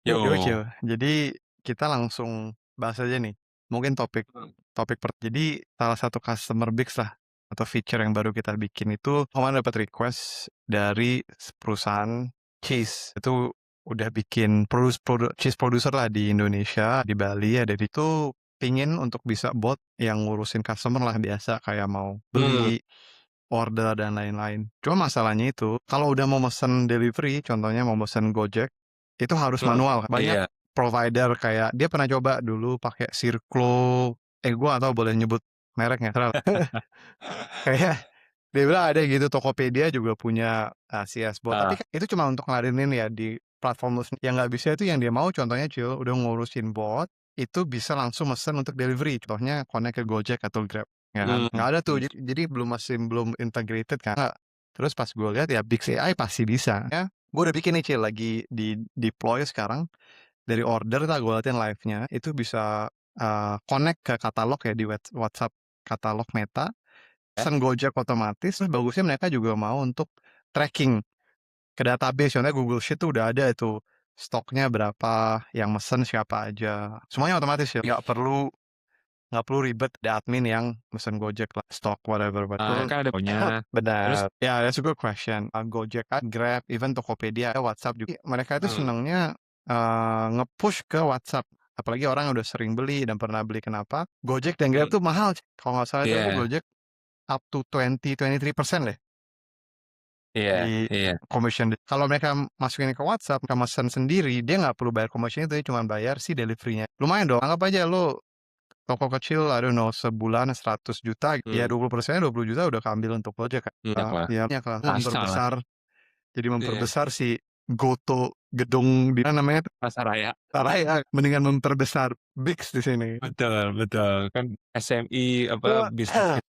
Yo, Yo. Jadi kita langsung bahas aja nih. Mungkin topik topik jadi salah satu customer Bix lah atau feature yang baru kita bikin itu kemarin dapat request dari perusahaan cheese. Itu udah bikin cheese producer lah di Indonesia, di Bali ya. Dari itu pingin untuk bisa bot yang ngurusin customer lah biasa kayak mau beli order dan lain-lain. Cuma masalahnya itu kalau udah mau mesen delivery, contohnya mau mesen Gojek, itu harus manual. Banyak iya. provider kayak dia pernah coba dulu pakai Circlo, gue atau boleh nyebut mereknya. Kayak dia bilang ada gitu, Tokopedia juga punya CS bot. Tapi kan itu cuma untuk ngeladenin ya di platform lu. Yang nggak bisa itu yang dia mau, contohnya Cil, udah ngurusin bot, itu bisa langsung mesen untuk delivery. Contohnya connect ke Gojek atau Grab. Ya kan? Nggak ada tuh, jadi belum integrated kan. Nggak. Terus pas gue lihat ya Bix AI pasti bisa. Ya, gue udah bikin nih Cil, lagi di deploy sekarang. Dari order lah gue latihan live-nya, itu bisa connect ke katalog ya di WhatsApp katalog Meta. Pesan Gojek otomatis, terus bagusnya mereka juga mau untuk tracking ke database. Contohnya Google Sheet tuh udah ada itu stoknya berapa, yang mesen siapa aja. Semuanya otomatis ya. Nggak perlu ribet ada admin yang mesen Gojek lah, stok whatever. Betul. Kan ada punya. Terus Benar. Ya, that's a good question. Gojek, Grab, even Tokopedia, WhatsApp juga. Mereka itu senangnya nge-push ke WhatsApp. Apalagi orang yang udah sering beli dan pernah beli kenapa. Gojek dan Grab tuh mahal. Kalau nggak salah itu Gojek up to 23% deh di iya. commission. Kalau mereka masukin ke WhatsApp, mereka mesen sendiri, dia nggak perlu bayar commission itu, dia cuma bayar si delivery-nya. Lumayan dong. Anggap aja lo toko kecil, I don't know, sebulan 100 juta, ya 20%-nya 20 juta udah keambil untuk Gojek kan. Banyak lah. Ya, banyak lah. Asal lah. Jadi memperbesar si Goto gedung di mana namanya Pasar Raya. Raya, mendingan memperbesar Bix di sini. Betul. Kan SMI bisnis.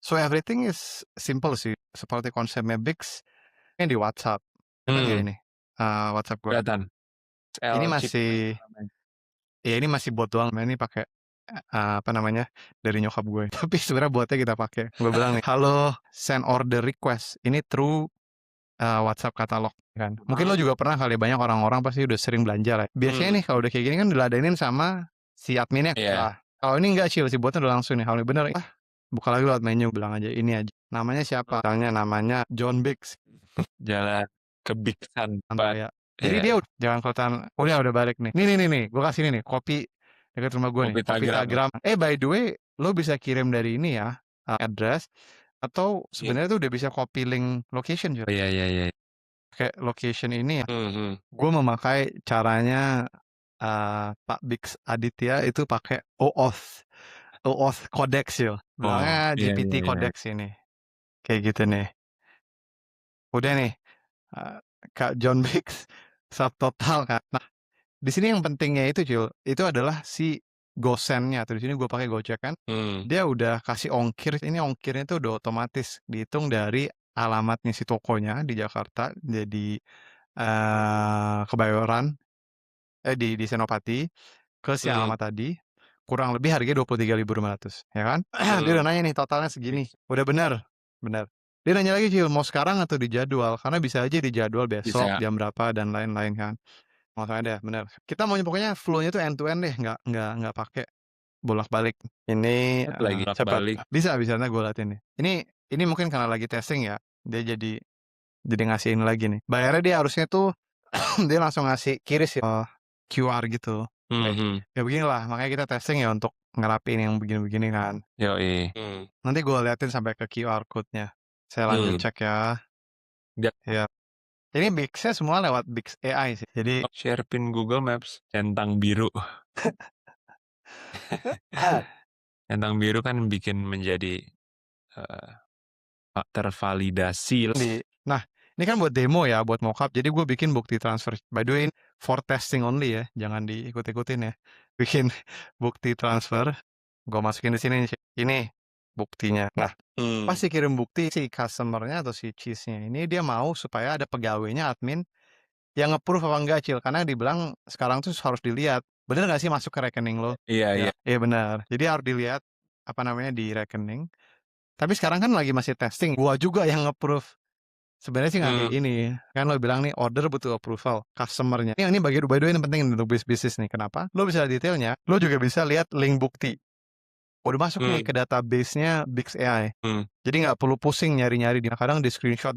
So everything is simple sih. Seperti konsepnya Bix yang di WhatsApp. Lihat nggak ini? WhatsApp gue. Kelihatan. Ini masih, ya ini masih bot doang. Ini pakai apa namanya, dari nyokap gue. Tapi sebenarnya botnya kita pakai. Gue bilang nih, halo, send order request. Ini through WhatsApp katalog kan. Mungkin lo juga pernah kali, banyak orang-orang pasti udah sering belanja lah. Biasanya nih kalau udah kayak gini kan diladenin sama si adminnya. Nah, kalau ini enggak Cil, si botnya udah langsung nih. Kalau ini bener, buka lagi lewat menu, bilang aja ini aja. Namanya siapa? Misalnya namanya John Bix. Jalan ke Bixan. Ya. Jadi dia jangan kelihatan, udah balik nih. Nih, gue kasih ini nih, kopi dekat rumah gue nih. Kopi Tagram. By the way, lo bisa kirim dari ini ya, address. Atau sebenarnya tuh udah bisa copy link location juga. Iya. Kayak location ini ya. Gue memakai caranya Pak Bix Aditya itu pakai OAuth Codex ya. Bilangnya GPT Codex ini. Kayak gitu nih. Udah nih, Kak John Bix subtotal kan. Nah, di sini yang pentingnya itu Cil, itu adalah si gosennya. Atau di sini gue pakai Gojek kan. Dia udah kasih ongkir. Ini ongkirnya itu udah otomatis dihitung dari alamatnya si tokonya di Jakarta, jadi Kebayoran, di Senopati, ke si alamat tadi, kurang lebih harganya 23.500, ya kan? Dia udah nanya nih totalnya segini, udah benar. Dia nanya lagi Cil, mau sekarang atau dijadwal? Karena bisa aja dijadwal besok jam berapa dan lain-lain kan. Maksudnya deh, benar. Kita maunya pokoknya flow-nya tuh end to end deh, nggak pakai bolak-balik. Ini lagi cepat. Bisa nanti gue latihan nih. Ini mungkin karena lagi testing ya, dia jadi ngasihin lagi nih. Bayarnya dia harusnya tuh dia langsung ngasih kiris ya, QR gitu. Ya beginilah, makanya kita testing ya untuk ngerapin yang begini-begini kan. Nanti gue liatin sampai ke QR code-nya. Saya lanjut cek ya. Ya. Ini Bix-nya semua lewat Bix AI sih. Jadi share pin Google Maps centang biru. Centang biru kan bikin menjadi tervalidasi. Nah, ini kan buat demo ya, buat mockup. Jadi gue bikin bukti transfer. By the way, for testing only ya, jangan diikut-ikutin ya. Bikin bukti transfer, gue masukin di sini. Ini buktinya. Nah, pasti kirim bukti si customer-nya atau si cheese-nya ini, dia mau supaya ada pegawainya admin yang nge-proof apa enggak Cil. Karena dibilang sekarang tuh harus dilihat, bener gak sih masuk ke rekening lo? Iya. Iya benar. Jadi harus dilihat apa namanya di rekening. Tapi sekarang kan lagi masih testing. Gua juga yang nge-proof Sebenarnya sih nggak kayak Mmm, gini, kan lo bilang nih order butuh approval customer-nya. Ini by the way ini penting untuk bisnis nih, kenapa? Lo bisa lihat detailnya, lo juga bisa lihat link bukti. Udah masuk nih ke mmm, database-nya Bix AI. mmm, Jadi nggak perlu pusing nyari-nyari, kadang di-screenshot,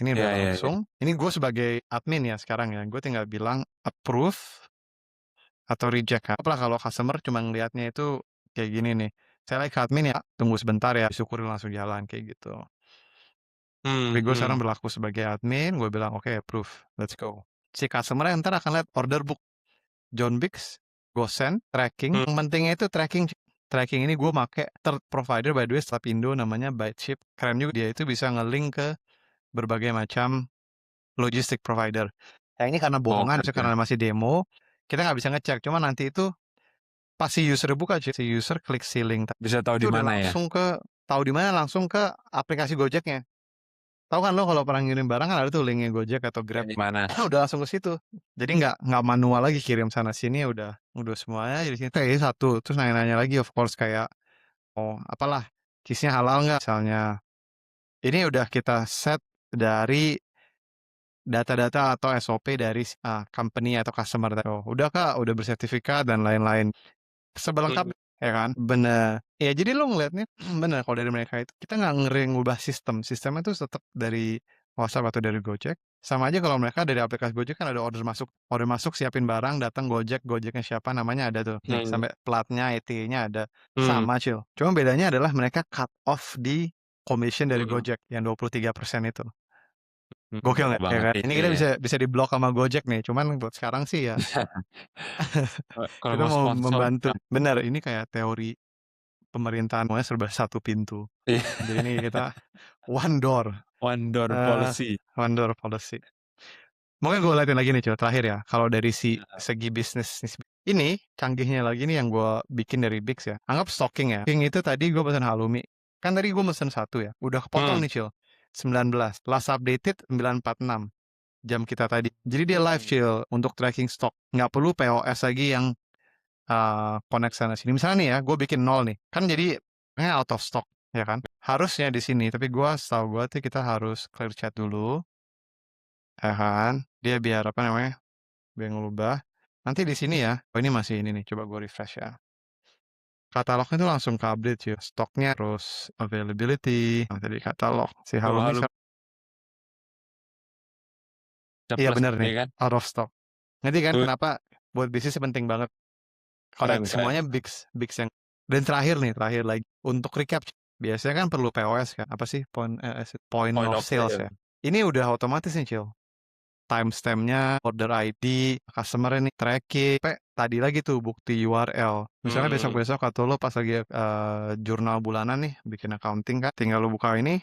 ini iya udah iya iya, langsung. Ini gue sebagai admin ya sekarang ya, gue tinggal bilang approve atau reject kan. Apalah kalau customer cuma ngelihatnya itu kayak gini nih, saya like admin ya, tunggu sebentar ya, disyukurin langsung jalan, kayak gitu. Tapi gue sekarang mhm, berlaku sebagai admin, gue bilang, "Oke approve, let's go." Si customer entar akan lihat order book, John Biggs, GoSend, tracking, mmm, yang pentingnya itu tracking. Tracking ini gue make third provider by the way setelah Pindo namanya ByteShip, keren juga dia itu bisa nge-link ke berbagai macam logistik provider. Yang ini karena oh bohongan, maksudnya keren, karena masih demo, kita nggak bisa ngecek, cuma nanti itu pas si user buka si user klik si link bisa tahu itu di udah mana ya? langsung ke tahu di mana, langsung ke aplikasi Gojeknya. Tahu kan lo kalau pernah ngirim barang kan ada tuh linknya Gojek atau Iya, Grab, di mana? udah langsung ke situ. Jadi nggak manual lagi kirim sana sini, udah semuanya di sini. Kayak satu, terus nanya-nanya lagi of course kayak, oh apalah, cheese-nya halal nggak misalnya. Ini udah kita set dari data-data atau SOP dari company atau customer tadi. Oh, udah Kak, udah bersertifikat dan lain-lain. Mhm, Sebelengkap ya kan? Bener. Ya jadi lo ngelihatnya bener kalau dari mereka itu kita nggak ngubah sistem. Sistemnya tuh tetap dari WhatsApp atau dari Gojek. Sama aja kalau mereka dari aplikasi Gojek kan ada order masuk siapin barang, datang Gojek, Gojeknya siapa namanya ada tuh. Nih mhm, sampai platnya, ET-nya ada. mmm, Sama Cil. Cuma bedanya adalah mereka cut off di commission dari mhm, Gojek yang 23% itu. Gokil oh nggak? Ya banget kan? Ini itu kita ya. bisa bisa diblok sama Gojek nih. Cuman buat sekarang sih ya Kalau kita mau mau sponsor membantu. gampang, Bener, ini kayak teori pemerintahan semuanya serba satu pintu. iya, Jadi ini kita one door, one door eee, policy. one door policy. Mungkin gue liatin lagi nih Cil, terakhir ya, kalau dari Heeh, segi bisnis ini canggihnya lagi nih yang gue bikin dari Bix ya, anggap stocking ya. Stocking itu tadi gue pesen halloumi, kan tadi gue mesen 1 ya, udah kepotong mmm, nih Cil, 19, last updated 9.46 jam kita tadi. Jadi dia live mmm, Cil untuk tracking stok, nggak perlu POS lagi yang connect sana sini. Misalnya nih ya, gue bikin 0 nih, kan jadi out of stock, ya kan? Harusnya di sini, tapi setahu gue tuh kita harus clear chat dulu, ya kan? Dia biar apa namanya, biar ngerubah. Nanti di sini ya, oh ini masih ini nih, coba gue refresh ya. Katalognya tuh langsung ke update ya, stoknya, terus availability, nah tadi katalog, si oh Halumi halo sekarang, iya ceplos bener nih, ya kan? out of stock. Ngerti kan Wih, kenapa buat bisnis penting banget? keren keren. Semuanya Bigs yang dan terakhir lagi, untuk recap, biasanya kan perlu POS kan, apa sih, point Point of of sales ya. sale, Ini udah otomatis nih, Cil. Timestamp-nya, order ID, customer ini, tracking, sampai tadi lagi tuh bukti URL. Misalnya mhm, besok-besok atau lo pas lagi, jurnal bulanan nih, bikin accounting kan, tinggal lo buka ini,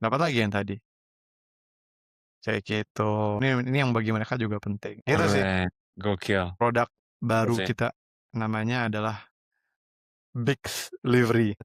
dapat lagi yang tadi, kayak gitu. Ini yang bagi mereka juga penting. Itu sih, keren, gokil, produk itu baru sih. kita, namanya adalah Bigs Livery.